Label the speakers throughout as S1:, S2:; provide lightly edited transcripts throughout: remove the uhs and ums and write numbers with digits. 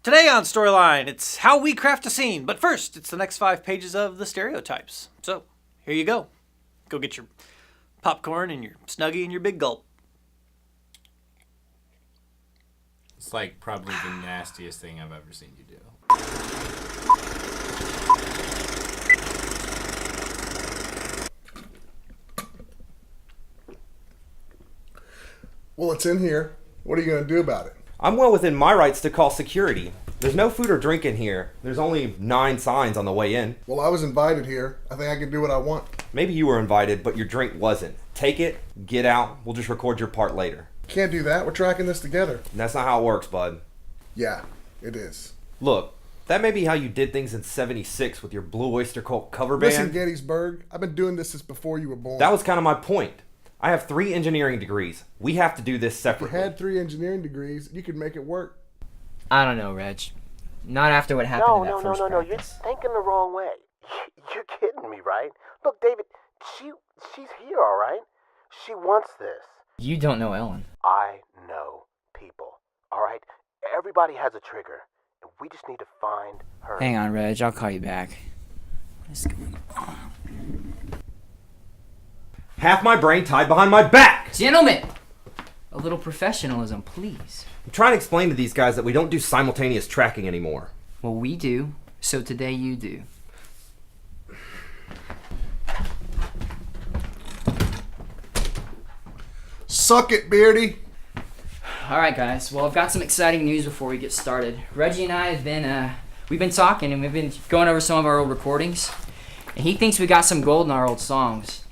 S1: Today on Storyline, it's how we craft a scene. But first, it's the next 5 pages of the stereotypes. So, here you go. Go get your popcorn and your Snuggie and your Big Gulp.
S2: It's like probably the nastiest thing I've ever seen you do.
S3: Well, it's in here. What are you going to do about it?
S4: I'm well within my rights to call security. There's no food or drink in here. There's only 9 signs on the way in.
S3: Well, I was invited here. I think I can do what I want.
S4: Maybe you were invited, but your drink wasn't. Take it, get out. We'll just record your part later.
S3: Can't do that. We're tracking this together.
S4: And that's not how it works, bud.
S3: Yeah, it is.
S4: Look, that may be how you did things in '76 with your Blue Oyster Cult cover band.
S3: Listen, Gettysburg, I've been doing this since before you were born.
S4: That was kind of my point. I have 3 engineering degrees. We have to do this
S3: If
S4: separately.
S3: you had 3 engineering degrees, you could make it work.
S5: I don't know, Reg. Not after what happened in that first
S6: No. You're
S5: practice.
S6: thinking the wrong way. You're kidding me, right? Look, David, she's here, all right? She wants this.
S5: You don't know Ellen.
S6: I know people, all right? Everybody has a trigger, and we just need to find her.
S5: Hang on, Reg. I'll call you back. What is going on?
S4: Half my brain tied behind my back!
S5: Gentlemen! A little professionalism, please.
S4: I'm trying to explain to these guys that we don't do simultaneous tracking anymore.
S5: Well, we do, so today you do.
S3: Suck it, Beardy.
S5: Alright, guys. Well, I've got some exciting news before we get started. Reggie and I have been, we've been talking and we've been going over some of our old recordings. And he thinks we got some gold in our old songs.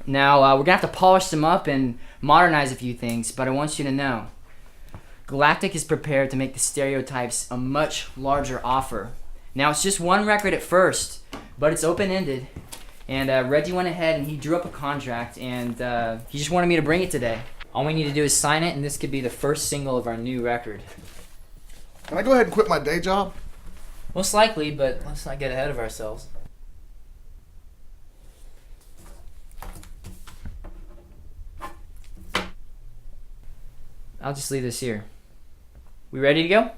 S5: Now, we're gonna have to polish them up and modernize a few things, but I want you to know Galactic is prepared to make the stereotypes a much larger offer. Now, it's just 1 record at first, but it's open-ended. And Reggie went ahead and he drew up a contract, and he just wanted me to bring it today. All we need to do is sign it, and this could be the first single of our new record.
S3: Can I go ahead and quit my day job?
S5: Most likely, but let's not get ahead of ourselves. I'll just leave this here. We ready to go?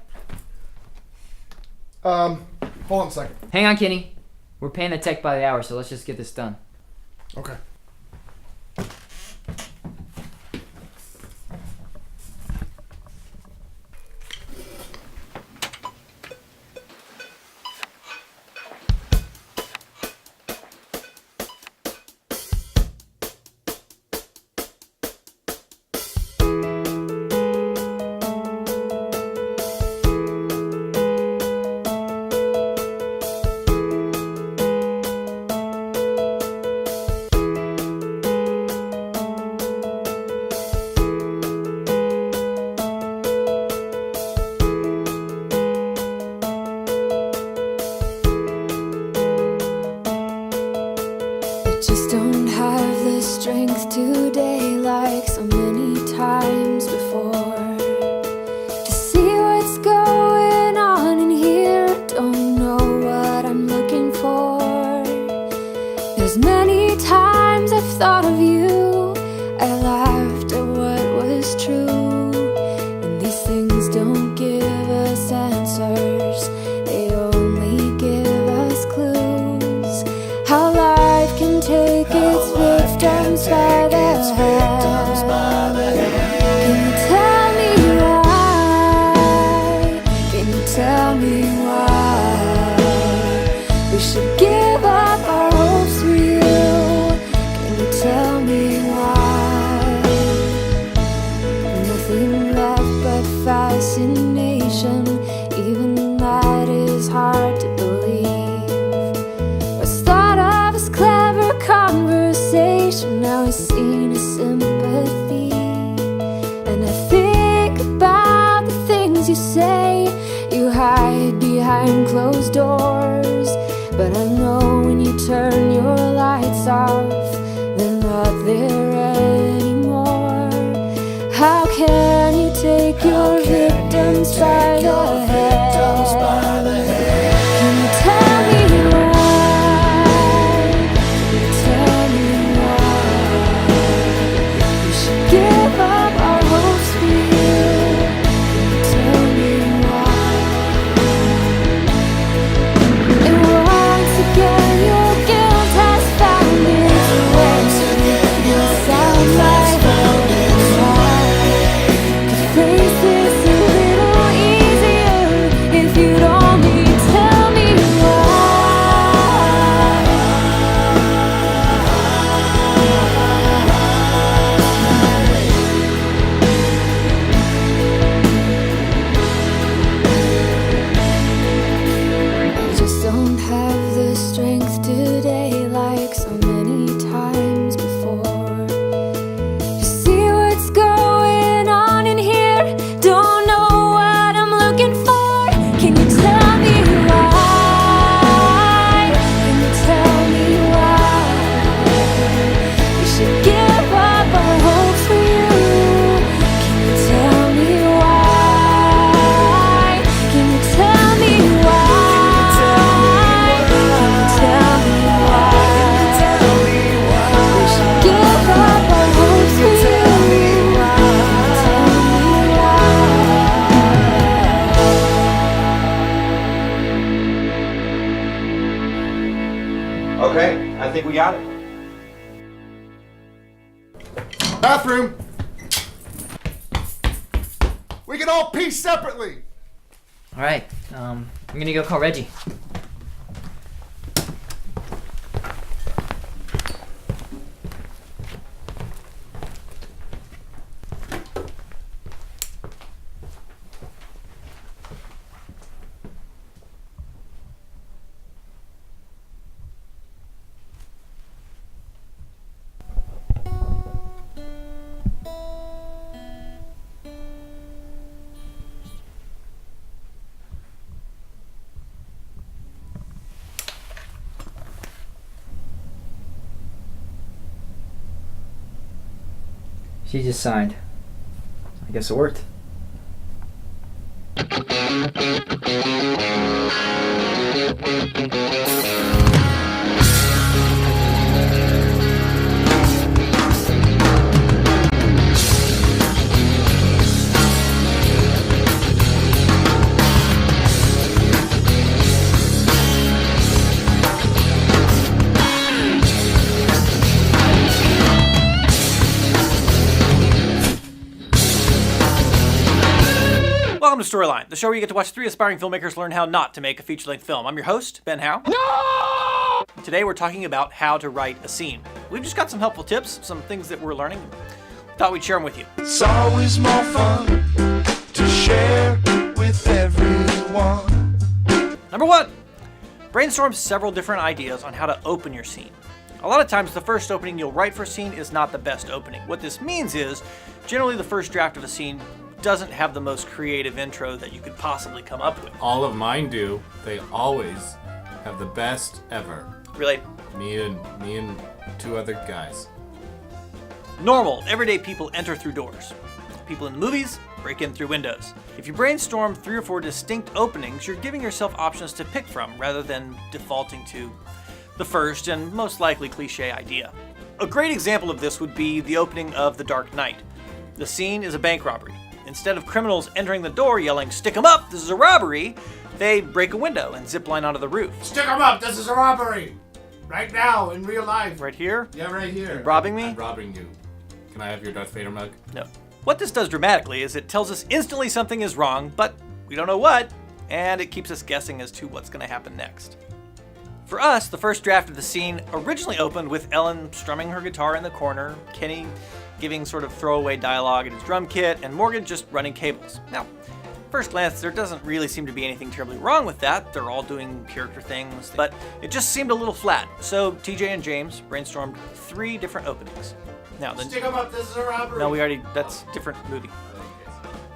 S3: Hold on a second.
S5: Hang on, Kenny. We're paying the tech by the hour, so let's just get this done.
S3: Okay.
S7: Just don't have the strength today like so many times before to see what's going on in here. Don't know what I'm looking for. There's many times I've thought of you. I laughed at what was true. And these things don't give us answers, they only give us clues. How life can take its victims by the hand. Can you tell me why? Can you tell me why we should give up our hopes for you? Can you tell me why? Nothing left but fascination. Even that is hard to believe. What's thought of as clever conversation now is seen as sympathy. And I think about the things you say. You hide behind closed doors, but I know when you turn your lights off, they're not there anymore. How can you take your victims by the hand? Can you tell me why? Can you tell me why we should give up our hopes for you? Can you tell me why?
S4: think we got it.
S3: Bathroom. We can all pee separately.
S5: All right. I'm gonna go call Reggie. She just signed. I guess it worked.
S1: Welcome to Storyline, the show where you get to watch 3 aspiring filmmakers learn how not to make a feature-length film. I'm your host, Ben Howe. No! Today we're talking about how to write a scene. We've just got some helpful tips, some things that we're learning. Thought we'd share them with you.
S8: It's always more fun to share with everyone.
S1: Number 1, brainstorm several different ideas on how to open your scene. A lot of times the first opening you'll write for a scene is not the best opening. What this means is, generally the first draft of a scene doesn't have the most creative intro that you could possibly come up with.
S2: All of mine do. They always have the best ever.
S1: Really,
S2: Me and 2 other guys.
S1: normal, everyday people enter through doors. People in movies break in through windows. If you brainstorm 3 or 4 distinct openings, you're giving yourself options to pick from rather than defaulting to the first and most likely cliche idea. A great example of this would be the opening of The Dark Knight. The scene is a bank robbery. Instead of criminals entering the door yelling, "Stick 'em up, this is a robbery," they break a window and zip line onto the roof.
S2: Stick 'em up! This is a robbery! Right now, in real life.
S1: Right here?
S2: Yeah, right here.
S1: Robbing me?
S2: I'm robbing you. Can I have your Darth Vader mug?
S1: No. What this does dramatically is it tells us instantly something is wrong, but we don't know what, and it keeps us guessing as to what's going to happen next. For us, the first draft of the scene originally opened with Ellen strumming her guitar in the corner, Kenny giving sort of throwaway dialogue in his drum kit, and Morgan just running cables. Now, first glance, there doesn't really seem to be anything terribly wrong with that. They're all doing character things, but it just seemed a little flat. So TJ and James brainstormed 3 different openings. Now,
S2: Stick 'em up! This is a robbery!
S1: no, that's a different movie.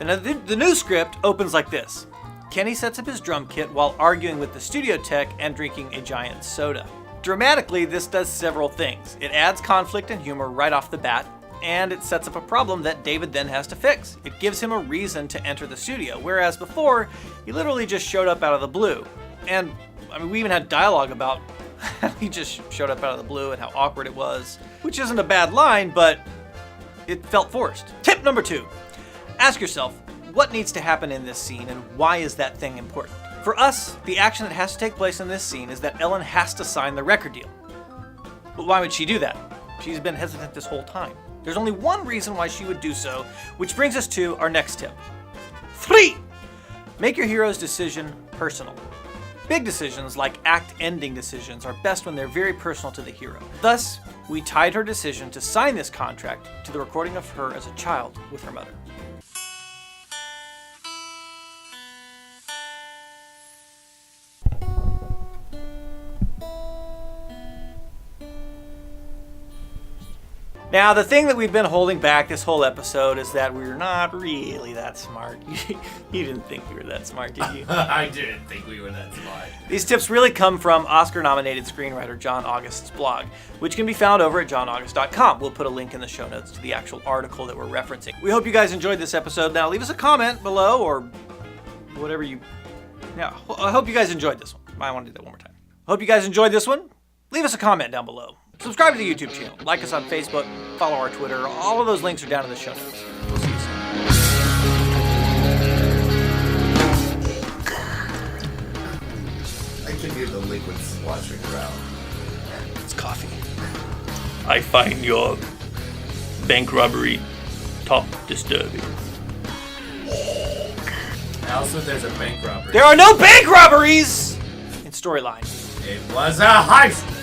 S1: And the new script opens like this. Kenny sets up his drum kit while arguing with the studio tech and drinking a giant soda. Dramatically, this does several things. It adds conflict and humor right off the bat, and it sets up a problem that David then has to fix. It gives him a reason to enter the studio, whereas before, he literally just showed up out of the blue. And, I mean, we even had dialogue about how he just showed up out of the blue and how awkward it was, which isn't a bad line, but it felt forced. Tip number 2, ask yourself, what needs to happen in this scene and why is that thing important? For us, the action that has to take place in this scene is that Ellen has to sign the record deal. But why would she do that? She's been hesitant this whole time. There's only one reason why she would do so, which brings us to our next tip. 3, make your hero's decision personal. Big decisions, like act-ending decisions, are best when they're very personal to the hero. Thus, we tied her decision to sign this contract to the recording of her as a child with her mother. Now, the thing that we've been holding back this whole episode is that we're not really that smart. You didn't think we were that smart, did you?
S2: I didn't think we were that smart.
S1: These tips really come from Oscar-nominated screenwriter John August's blog, which can be found over at johnaugust.com. We'll put a link in the show notes to the actual article that we're referencing. We hope you guys enjoyed this episode. Now, leave us a comment below or whatever you... Yeah, I hope you guys enjoyed this one. I want to do that one more time. Hope you guys enjoyed this one. Leave us a comment down below. Subscribe to the YouTube channel, like us on Facebook, follow our Twitter. All of those links are down in the show notes. We'll see you soon.
S3: I can hear the liquid sloshing around.
S1: It's coffee. I find your bank robbery top disturbing.
S2: Also, there's a bank robbery.
S1: There are no bank robberies in Storyline.
S2: It was a heist.